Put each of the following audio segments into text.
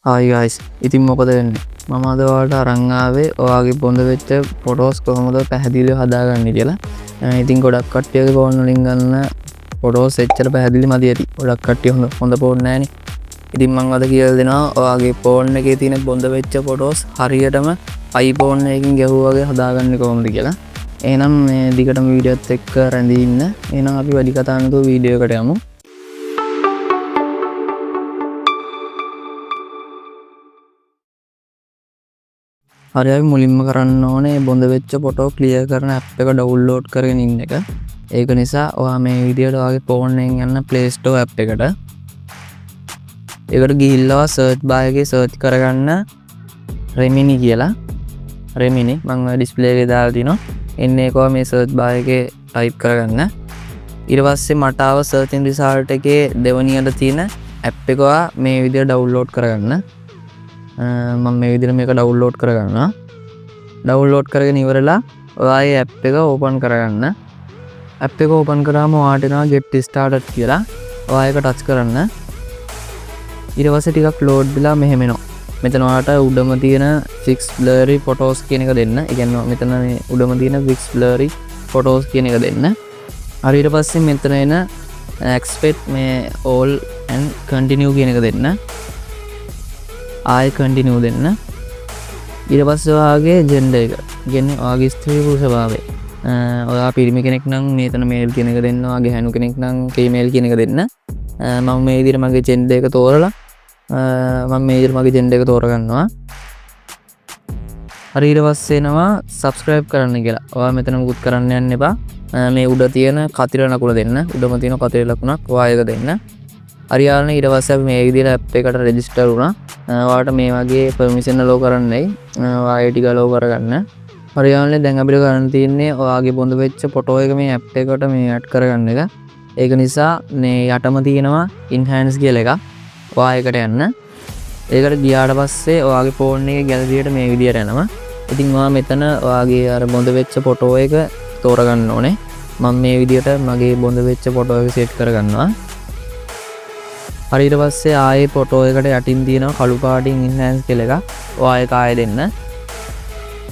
Hi guys, ඉතින් මොකද වෙන්නේ? මම අද ඔයාලට අරන් ආවේ ඔයාගේ බොඳ වෙච්ච ෆොටෝස් කොහොමද පැහැදිලිව හදාගන්නේ කියලා. ඉතින් ගොඩක් කට්ටියගේ ෆෝන් වලින් ගන්න ෆොටෝස් එච්චර පැහැදිලි මදි ඇති. ගොඩක් කට්ටිය හොඳ ෆෝන් නැහැනේ. ඉතින් මම අද කියලා දෙනවා ඔයාගේ ෆෝන් එකේ තියෙන බොඳ වෙච්ච ෆොටෝස් හරියටම iPhone එකකින් ගැහුවා වගේ හදාගන්නේ කොහොමද කියලා. එහෙනම් මේ දිගටම වීඩියෝත් එක්ක රැඳී ඉන්න. එහෙනම් අපි වැඩි කතා නැතුව වීඩියෝ එකට යමු. හරි අපි මුලින්ම කරන්න ඕනේ බොඳ වෙච්ච ෆොටෝ ක්ලියර් කරන ඇප් එක ඩවුන්ලෝඩ් කරගෙන ඉන්න එක. ඒක නිසා ඔයා මේ විදියට ඔයාගේ ෆෝන් එකෙන් යන්න Play Store ඇප් එකට. ඒකට ගිහිල්ලා සර්ච් බාර් එකේ සර්ච් කරගන්න Remini කියලා. Remini මම ඩිස්ප්ලේ එකේ දාලා තිනවා. එන්නේ කොහොම මේ සර්ච් බාර් එකේ ටයිප් කරගන්න. ඊට පස්සේ මට ආව සර්චින් රිසල්ට් එකේ දෙවනියට තියෙන ඇප් එක ඔයා මේ විදියට ඩවුන්ලෝඩ් කරගන්න. මම මේ විදිහට මේක ඩවුන්ලෝඩ් කරගන්නවා. ඩවුන්ලෝඩ් කරගෙන ඉවරලා ඔයාගේ ඇප් එක ඕපන් කරගන්න. ඇප් එක ඕපන් කරාම ඔයාට එනවා get started කියලා. ඔයා ඒක ටච් කරන්න. ඊට පස්සේ ටිකක් ලෝඩ් වෙලා මෙහෙම එනවා. මෙතන ඔයාට උඩම තියෙන fix blurry photos කියන එක දෙන්න. ඒ කියන්නේ මෙතන මේ උඩම තියෙන fix blurry photos කියන එක දෙන්න. හරි ඊට පස්සේ මෙතන එන expect මේ all and continue කියන එක දෙන්න. ආය කන්ටිනියු දෙන්න. ඊට පස්සේ ඔයාගේ ජෙන්ඩර් එක. කියන්නේ ඔයාගේ ස්ත්‍රී පුරුෂ භාවය. ඔයා පිරිමි කෙනෙක් නම් මෙතන මේල් කියන එක දෙන්න. ඔයාගේ හැනු කෙනෙක් නම් ෆීමේල් කියන එක දෙන්න. මම මේ විදිහට මගේ ජෙන්ඩර් එක තෝරලා මම මේ විදිහට මගේ ජෙන්ඩර් එක තෝරගන්නවා. හරි ඊට පස්සේ එනවා subscribe කරන්න කියලා. ඔයා මෙතන මුකුත් කරන්න යන්න එපා. මේ උඩ තියෙන කතිර ලකුණ දෙන්න. උඩම තියෙන කතිර ලකුණක් ඔයා ඒක දෙන්න. හරියාලන ඊට පස්සේ අපි මේ විදිහට ඇප් එකට රෙජිස්ටර් වුණා. ඔයාලට මේ වගේ පර්මිෂන් අලෝ කරන්නයි ඔයා ටික අලෝ කරගන්න. හරියාලනේ දැන් අපිට කරන්න තියෙන්නේ ඔයාගේ බොඳ වෙච්ච ෆොටෝ එක මේ ඇප් එකට මේ ඇඩ් කරගන්න එක. ඒක නිසා මේ යටම තියෙනවා enhance කියලා එකක්. ඔයා ඒකට යන්න. ඒකට ගියාට පස්සේ ඔයාගේ ෆෝන් එකේ ගැලරියට මේ විදිහට එනවා. ඉතින් ඔයා මෙතන ඔයාගේ අර බොඳ වෙච්ච ෆොටෝ එක තෝරගන්න ඕනේ. මම මේ විදිහට මගේ බොඳ වෙච්ච ෆොටෝ එක සෙට් කරගන්නවා. හරි ඊට පස්සේ ආයේ ෆොටෝ එකට යටින් තියෙනවා කළු පාටින් enhance කියලා එකක්. ඔයා ඒක ආයෙ දෙන්න.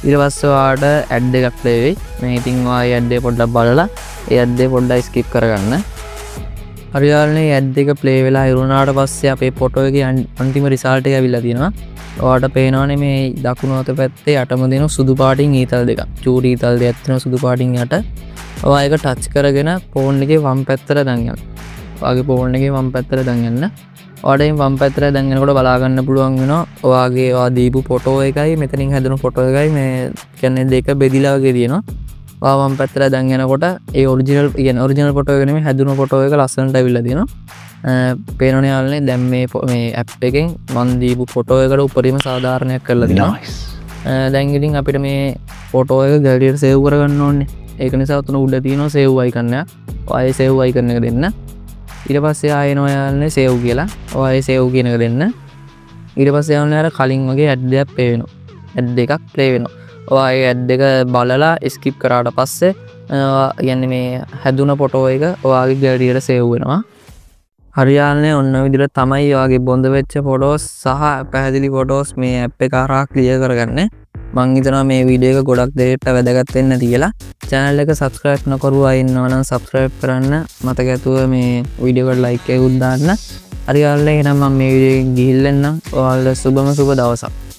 ඊට පස්සේ ඔයාට ඇඩ් එකක් ප්ලේ වෙයි. මේ ඉතින් ඔයා ඒ ඇඩ් එක පොඩ්ඩක් බලලා ඒ ඇඩ් එක පොඩ්ඩක් ස්කිප් කරගන්න. හරියාලනේ ඇඩ් එක ප්ලේ වෙලා ඉරුණාට පස්සේ අපේ ෆොටෝ එකේ අන්තිම රිසල්ට් එක ඇවිල්ලා තියෙනවා. ඔයාට පේනවනේ මේ දකුණු අත පැත්තේ යටම දෙන සුදු පාටින් ඊතල් දෙකක්. චූටි ඊතල් දෙකක් තියෙනවා සුදු පාටින් යට. ඔයා ඒක ටච් කරගෙන ෆෝන් එකේ වම් පැත්තට දන් යන්න. ඔයාගේ ෆෝන් එකේ වම් පැත්තට දන් යන්න. ඔයාට මේ වම් පැත්තට දන් යනකොට බලා ගන්න පුළුවන් වෙනවා ඔයාගේ ඔයා දීපු ෆොටෝ එකයි මෙතනින් හැදුණු ෆොටෝ එකයි මේ කියන්නේ දෙක බෙදිලා වගේ තියෙනවා. ඔයා වම් පැත්තට දන් යනකොට ඒ ඔරිජිනල් ෆොටෝ එක නෙමෙයි හැදුණු ෆොටෝ එක ලස්සනට අවිල්ලා තියෙනවා. පේනවනේ යාළුවනේ දැන් මේ ඇප් එකෙන් මම දීපු ෆොටෝ එකට උපරිම සාධාරණයක් කරලා තියෙනවා. දැන් ඉතින් අපිට මේ ෆොටෝ එක ගැලරියට සේව් කරගන්න ඕනේ. ඒක නිසා උතන උඩ තියෙනවා සේව් අයිකන් එක. ඔයා සේව් අයිකන් එක දෙන්න. ඊට පස්සේ ආයෙනවා යාළුවනේ සේව් කියලා. ඔයා සේව් කියන එක දෙන්න. ඊට පස්සේ යාළුවනේ අර කලින් වගේ ඇඩ් එකක් ප්ලේ වෙනවා. ඇඩ් එකක් ප්ලේ වෙනවා. ඔයා ඒ ඇඩ් එක බලලා ස්කිප් කරාට පස්සේ කියන්නේ මේ හැදුන ෆොටෝ එක ඔයාගේ ගැලරියට සේව් වෙනවා. හරියාලනේ ඔන්න විදිහට තමයි ඔයාගේ බොඳ වෙච්ච ෆොටෝස් සහ පැහැදිලි ෆොටෝස් මේ ඇප් එක හරහා ක්ලියර් කරගන්න. මං හිතනවා මේ වීඩියෝ එක ගොඩක් දෙයට වැදගත් වෙන්න කියලා. channel එක subscribe නොකරුවා අය ඉන්නවා නම් subscribe කරන්න. මතක ඇතුව මේ වීඩියෝ එකට like එකක් දාන්න. හරියාලනේ එහෙනම් මම මේ වීඩියෝ එක ගිහිල්ලා එන්නම්. ඔයාලට සුබම සුබ දවසක්.